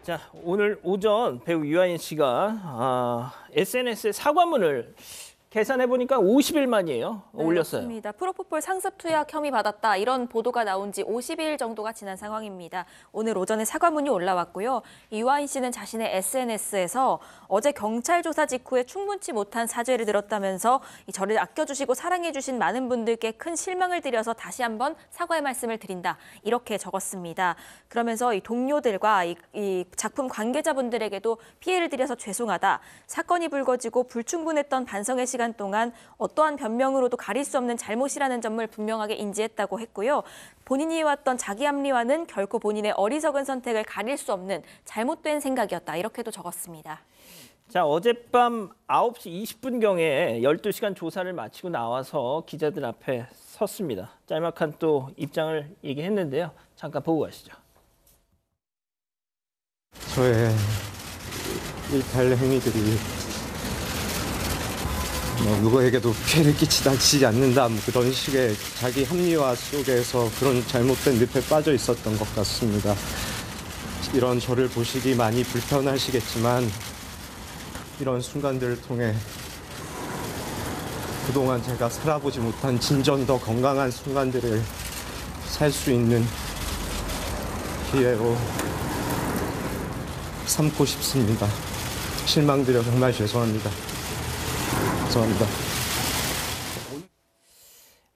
자, 오늘 오전 배우 유아인 씨가 SNS에 사과문을 계산해보니까 50일 만이에요. 네, 올렸어요. 맞습니다. 프로포폴 상습 투약 혐의 받았다. 이런 보도가 나온 지 50일 정도가 지난 상황입니다. 오늘 오전에 사과문이 올라왔고요. 유아인 씨는 자신의 SNS에서 어제 경찰 조사 직후에 충분치 못한 사죄를 들었다면서 저를 아껴주시고 사랑해주신 많은 분들께 큰 실망을 드려서 다시 한번 사과의 말씀을 드린다. 이렇게 적었습니다. 그러면서 이 동료들과 이 작품 관계자분들에게도 피해를 드려서 죄송하다. 사건이 불거지고 불충분했던 반성의 시간 동안 어떠한 변명으로도 가릴 수 없는 잘못이라는 점을 분명하게 인지했다고 했고요. 본인이 해왔던 자기 합리화는 결코 본인의 어리석은 선택을 가릴 수 없는 잘못된 생각이었다. 이렇게도 적었습니다. 자, 어젯밤 9시 20분경에 12시간 조사를 마치고 나와서 기자들 앞에 섰습니다. 짤막한 또 입장을 얘기했는데요. 잠깐 보고 가시죠. 저의 일탈 행위들이 누구에게도 피해를 끼치지 않는다, 그런 식의 자기 합리화 속에서 그런 잘못된 늪에 빠져 있었던 것 같습니다. 이런 저를 보시기 많이 불편하시겠지만 이런 순간들을 통해 그동안 제가 살아보지 못한 진전 더 건강한 순간들을 살 수 있는 기회로 삼고 싶습니다. 실망드려 정말 죄송합니다. 죄송합니다.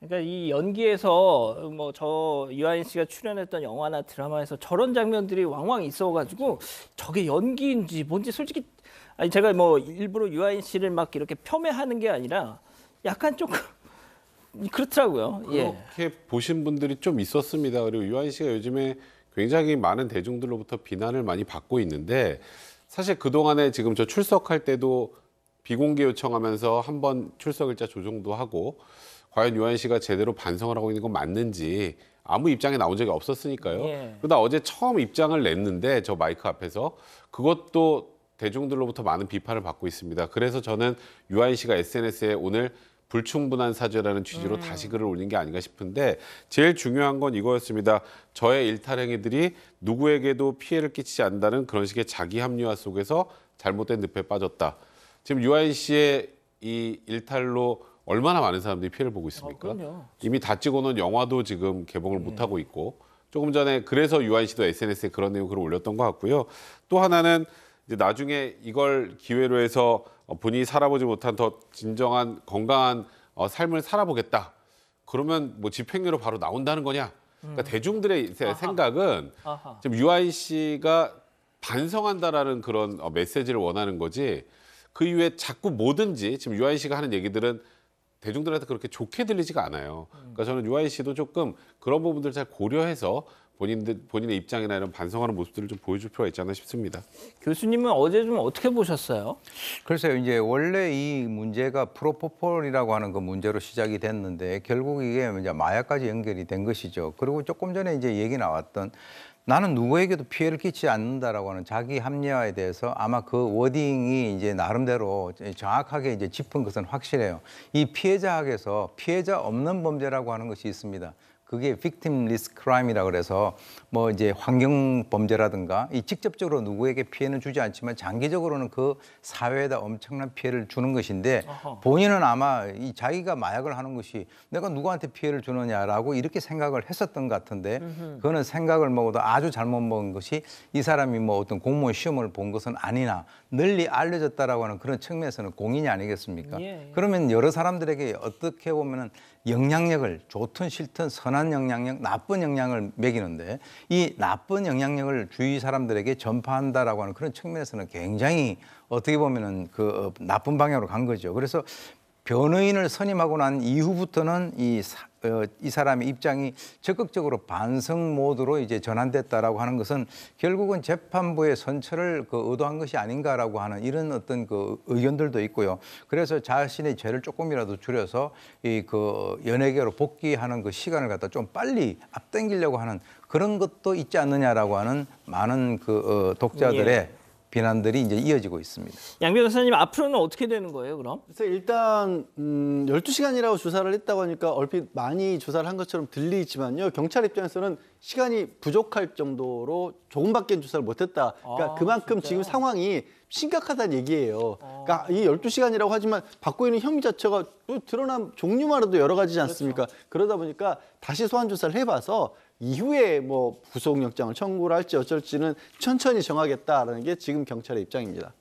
그러니까 이 연기에서 저 유아인 씨가 출연했던 영화나 드라마에서 저런 장면들이 왕왕 있어가지고 저게 연기인지 뭔지 솔직히 제가 일부러 유아인 씨를 막 이렇게 폄훼하는 게 아니라 약간 조금 그렇더라고요. 그렇게 보신 분들이 좀 있었습니다. 그리고 유아인 씨가 요즘에 굉장히 많은 대중들로부터 비난을 많이 받고 있는데 사실 그동안에 지금 저 출석할 때도 비공개 요청하면서 한번 출석일자 조정도 하고 과연 유아인 씨가 제대로 반성을 하고 있는 건 맞는지 아무 입장에 나온 적이 없었으니까요. 그러다 어제 처음 입장을 냈는데 저 마이크 앞에서 그것도 대중들로부터 많은 비판을 받고 있습니다. 그래서 저는 유아인 씨가 SNS에 오늘 불충분한 사죄라는 취지로 다시 글을 올린 게 아닌가 싶은데 제일 중요한 건 이거였습니다. 저의 일탈 행위들이 누구에게도 피해를 끼치지 않는다는 그런 식의 자기 합리화 속에서 잘못된 늪에 빠졌다. 지금 유아인 씨의 이 일탈로 얼마나 많은 사람들이 피해를 보고 있습니까? 이미 다 찍어놓은 영화도 지금 개봉을 못하고 있고 조금 전에 그래서 유아인 씨도 SNS에 그런 내용 글을 올렸던 것 같고요. 또 하나는 이제 나중에 이걸 기회로 해서 본인이 살아보지 못한 더 진정한 건강한 삶을 살아보겠다. 그러면 집행유예로 바로 나온다는 거냐? 그러니까 대중들의 생각은 지금 유아인 씨가 반성한다라는 그런 메시지를 원하는 거지. 그 이후에 자꾸 뭐든지 지금 유아인 씨가 하는 얘기들은 대중들한테 그렇게 좋게 들리지가 않아요. 그러니까 저는 유아인 씨도 조금 그런 부분들을 잘 고려해서 본인의 입장이나 이런 반성하는 모습들을 좀 보여줄 필요가 있지 않나 싶습니다. 교수님은 어제 좀 어떻게 보셨어요? 글쎄요, 이제 원래 이 문제가 프로포폴이라고 하는 그 문제로 시작이 됐는데 결국 이게 이제 마약까지 연결이 된 것이죠. 그리고 조금 전에 이제 얘기 나왔던 나는 누구에게도 피해를 끼치지 않는다라고 하는 자기 합리화에 대해서 아마 그 워딩이 이제 나름대로 정확하게 이제 짚은 것은 확실해요. 이 피해자학에서 피해자 없는 범죄라고 하는 것이 있습니다. 그게 victimless crime이라 그래서 이제 환경 범죄라든가 이 직접적으로 누구에게 피해는 주지 않지만 장기적으로는 그 사회에다 엄청난 피해를 주는 것인데 본인은 아마 이 자기가 마약을 하는 것이 내가 누구한테 피해를 주느냐라고 이렇게 생각을 했었던 것 같은데 그거는 생각을 먹어도 아주 잘못 먹은 것이 이 사람이 어떤 공무원 시험을 본 것은 아니나 널리 알려졌다라고 하는 그런 측면에서는 공인이 아니겠습니까? 그러면 여러 사람들에게 어떻게 보면은 영향력을 좋든 싫든 선한 영향력, 나쁜 영향을 매기는데 이 나쁜 영향력을 주위 사람들에게 전파한다라고 하는 그런 측면에서는 굉장히 어떻게 보면은 그 나쁜 방향으로 간 거죠. 그래서 변호인을 선임하고 난 이후부터는 이 사람의 입장이 적극적으로 반성 모드로 이제 전환됐다라고 하는 것은 결국은 재판부의 선처를 의도한 것이 아닌가라고 하는 이런 어떤 그 의견들도 있고요. 그래서 자신의 죄를 조금이라도 줄여서 연예계로 복귀하는 그 시간을 갖다 좀 빨리 앞당기려고 하는 그런 것도 있지 않느냐라고 하는 많은 독자들의 비난들이 이제 이어지고 있습니다. 양 변호사님 앞으로는 어떻게 되는 거예요, 그럼? 그래서 일단 12시간이라고 조사를 했다고 하니까 얼핏 많이 조사를 한 것처럼 들리지만요. 경찰 입장에서는 시간이 부족할 정도로 조금밖에 조사를 못했다. 그러니까 그만큼 지금 상황이 심각하다는 얘기예요. 그러니까 이 12시간이라고 하지만 받고 있는 혐의 자체가 또 드러난 종류만 해도 여러 가지지 않습니까? 그러다 보니까 다시 소환 조사를 해봐서 이후에 뭐 구속영장을 청구를 할지 어쩔지는 천천히 정하겠다라는 게 지금 경찰의 입장입니다.